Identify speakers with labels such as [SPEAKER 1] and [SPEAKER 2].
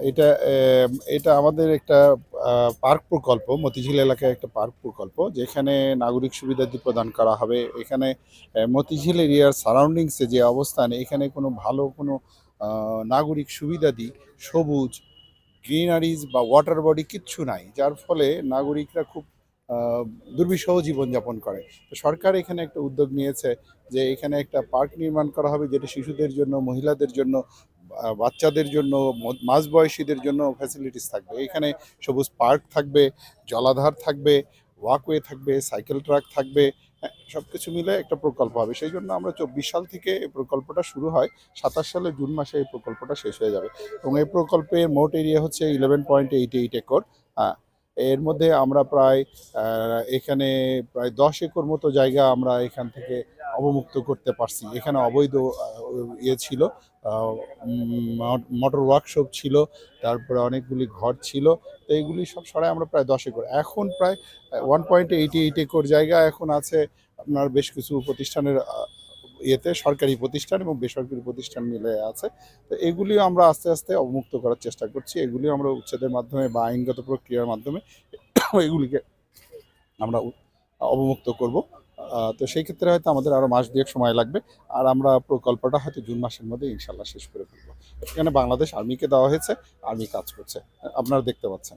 [SPEAKER 1] এটা এটা আমাদের একটা পার্ক প্রকল্প, মতিঝিল এলাকায় একটা পার্ক প্রকল্প, যেখানে নাগরিক সুবিধাদি প্রদান করা হবে। এখানে মতিঝিল এরিয়ার সারাউন্ডিংসে যে অবস্থান, এখানে কোনো ভালো কোনো নাগরিক সুবিধাদি, সবুজ, গ্রিনারিজ বা ওয়াটার বডি কিচ্ছু নাই, যার ফলে নাগরিকরা খুব দুর্বিষহ জীবনযাপন করে। তো সরকার এখানে একটা উদ্যোগ নিয়েছে যে এখানে একটা পার্ক নির্মাণ করা হবে, যেটা শিশুদের জন্য, মহিলাদের জন্য, বাচ্চাদের জন্য, মাঝবয়সীদের জন্য ফ্যাসিলিটিস থাকবে। এখানে সবুজ পার্ক থাকবে, জলাধার থাকবে, ওয়াকওয়ে থাকবে, সাইকেল ট্র্যাক থাকবে। হ্যাঁ, সব কিছু মিলে একটা প্রকল্প হবে। সেই জন্য আমরা 24 সাল থেকে এই প্রকল্পটা শুরু হয়, 27 সালে জুন মাসে এই প্রকল্পটা শেষ হয়ে যাবে। এবং এই প্রকল্পের মোট এরিয়া হচ্ছে 11.88 একর। হ্যাঁ, এর মধ্যে আমরা প্রায় এখানে প্রায় 10 একর মতো জায়গা আমরা এখান থেকে অবমুক্ত করতে পারছি। এখানে অবৈধ ইয়ে ছিল, মোটর ওয়ার্কশপ ছিল, তারপরে অনেকগুলি ঘর ছিল। তো এইগুলি সব সরাই আমরা প্রায় 10 একর, এখন প্রায় 1.88 একর জায়গা এখন আছে আপনার বেশ কিছু প্রতিষ্ঠানের ইয়েতে, সরকারি প্রতিষ্ঠান এবং বেসরকারি প্রতিষ্ঠান মিলে আছে। তো এগুলিও আমরা আস্তে আস্তে অবমুক্ত করার চেষ্টা করছি। এগুলিও আমরা উচ্ছেদের মাধ্যমে বা আইনগত প্রক্রিয়ার মাধ্যমে এগুলিকে আমরা অবমুক্ত করব। তো সেই ক্ষেত্রে হয়তো আমাদের আরও মাস দুয়েক সময় লাগবে। আর আমরা প্রকল্পটা হয়তো জুন মাসের মধ্যে ইনশাল্লাহ শেষ করে ফেলবো। এখানে বাংলাদেশ আর্মিকে দেওয়া হয়েছে, আর্মি কাজ করছে, আপনারা দেখতে পাচ্ছেন।